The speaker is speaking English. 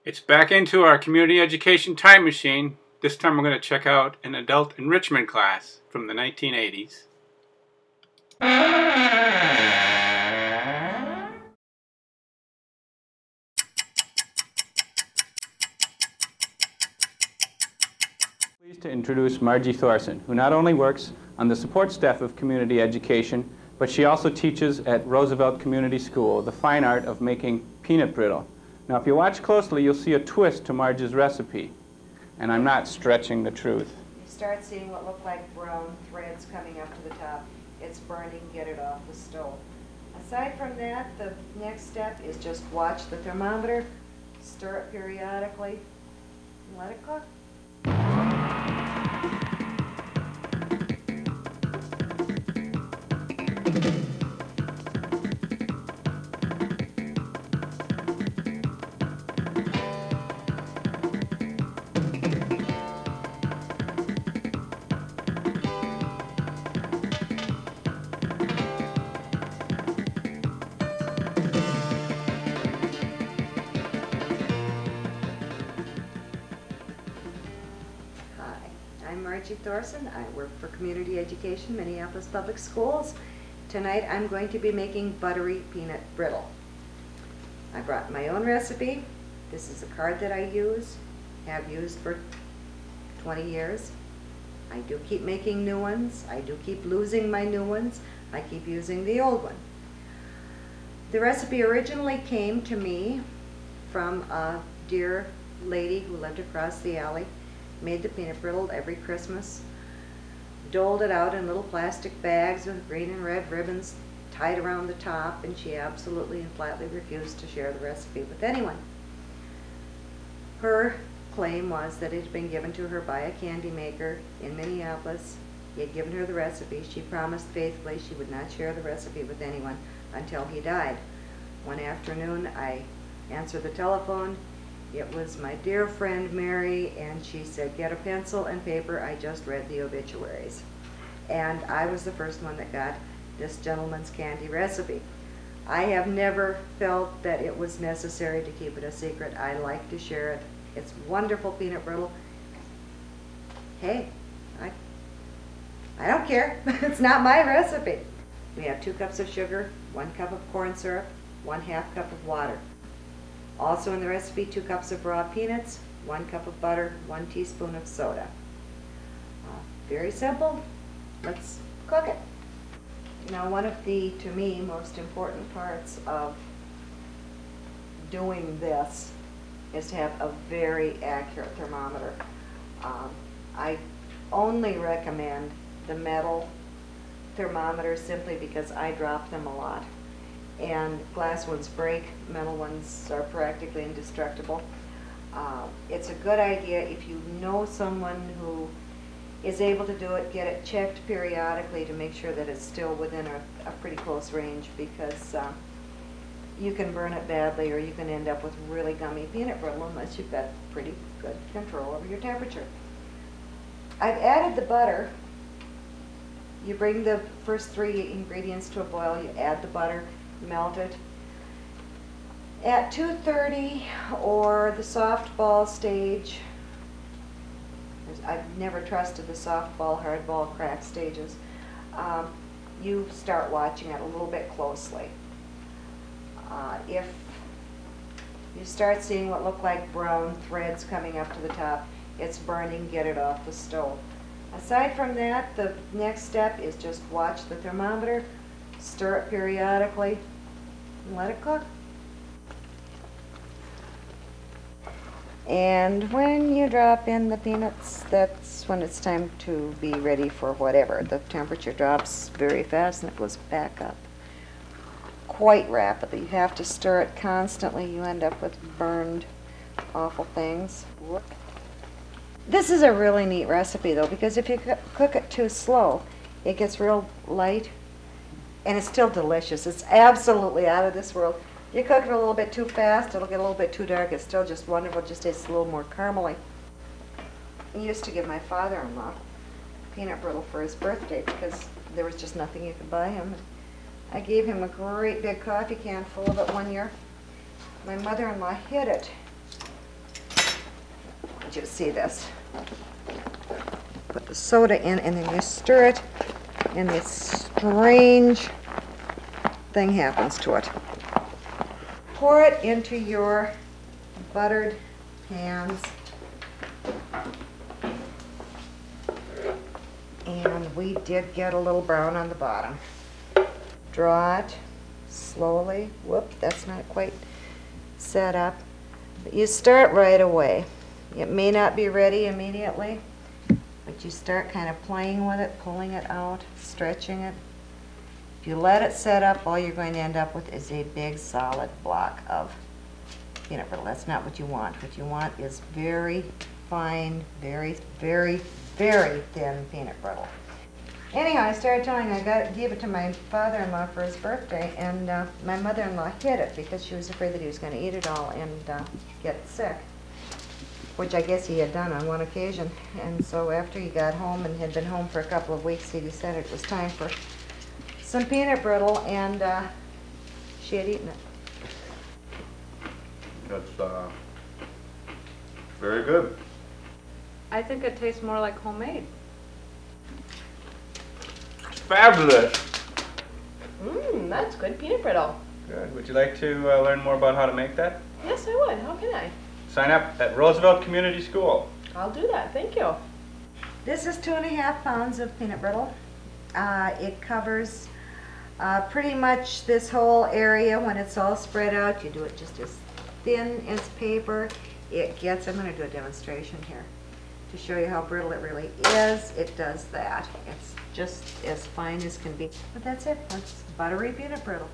It's back into our community education time machine. This time we're going to check out an adult enrichment class from the 1980s. Pleased to introduce Margie Thorson, who not only works on the support staff of community education, but she also teaches at Roosevelt Community School the fine art of making peanut brittle. Now, if you watch closely, you'll see a twist to Margie's recipe, and I'm not stretching the truth. You start seeing what look like brown threads coming up to the top. It's burning, get it off the stove. Aside from that, the next step is just watch the thermometer, stir it periodically, and let it cook. I'm Margie Thorson. I work for Community Education, Minneapolis Public Schools. Tonight I'm going to be making buttery peanut brittle. I brought my own recipe. This is a card that I have used for 20 years. I do keep making new ones. I do keep losing my new ones. I keep using the old one. The recipe originally came to me from a dear lady who lived across the alley. Made the peanut brittle every Christmas, doled it out in little plastic bags with green and red ribbons tied around the top, and she absolutely and flatly refused to share the recipe with anyone. Her claim was that it had been given to her by a candy maker in Minneapolis. He had given her the recipe. She promised faithfully she would not share the recipe with anyone until he died. One afternoon I answered the telephone. It was my dear friend Mary, and she said, "Get a pencil and paper, I just read the obituaries." And I was the first one that got this gentleman's candy recipe. I have never felt that it was necessary to keep it a secret. I like to share it. It's wonderful peanut brittle. Hey, I don't care. It's not my recipe. We have 2 cups of sugar, 1 cup of corn syrup, 1/2 cup of water. Also in the recipe, 2 cups of raw peanuts, 1 cup of butter, 1 teaspoon of soda. Very simple. Let's cook it. Now, one of the, to me, most important parts of doing this is to have a very accurate thermometer. I only recommend the metal thermometer simply because I drop them a lot. And glass ones break, metal ones are practically indestructible. It's a good idea if you know someone who is able to do it, get it checked periodically to make sure that it's still within a pretty close range, because you can burn it badly or you can end up with really gummy peanut brittle unless you've got pretty good control over your temperature. I've added the butter. You bring the first 3 ingredients to a boil, you add the butter, melt it. At 230 or the softball stage, I've never trusted the softball, hardball, crack stages, you start watching it a little bit closely. If you start seeing what look like brown threads coming up to the top, it's burning, get it off the stove. Aside from that, the next step is just watch the thermometer, stir it periodically, and let it cook. And when you drop in the peanuts, that's when it's time to be ready for whatever. The temperature drops very fast and it goes back up quite rapidly. You have to stir it constantly. You end up with burned, awful things. This is a really neat recipe though, because if you cook it too slow, it gets real light and it's still delicious. It's absolutely out of this world. You cook it a little bit too fast, it'll get a little bit too dark. It's still just wonderful, just tastes a little more caramely. I used to give my father-in-law peanut brittle for his birthday because there was just nothing you could buy him. I gave him a great big coffee can full of it one year. My mother-in-law hid it wanted you to see this. Put the soda in and then you stir it, and this strange thing happens to it. Pour it into your buttered pans, and we did get a little brown on the bottom. Draw it slowly. Whoop, that's not quite set up. But you start right away. It may not be ready immediately, but you start kind of playing with it, pulling it out, stretching it. If you let it set up, all you're going to end up with is a big solid block of peanut brittle. That's not what you want. What you want is very fine, very, very, very thin peanut brittle. Anyhow, I started telling him gave it to my father-in-law for his birthday, and my mother-in-law hid it because she was afraid that he was going to eat it all and get sick, which I guess he had done on one occasion. And so after he got home and had been home for a couple of weeks, he decided it was time for some peanut brittle, and she had eaten it. That's very good. I think it tastes more like homemade. Fabulous. That's good peanut brittle. Good. Would you like to learn more about how to make that? Yes, I would. How can I? Sign up at Roosevelt Community School. I'll do that. Thank you. This is 2.5 pounds of peanut brittle. It covers pretty much this whole area. When it's all spread out, you do it just as thin as paper. It gets, I'm going to do a demonstration here to show you how brittle it really is. It does that. It's just as fine as can be. But that's it. That's buttery peanut brittle.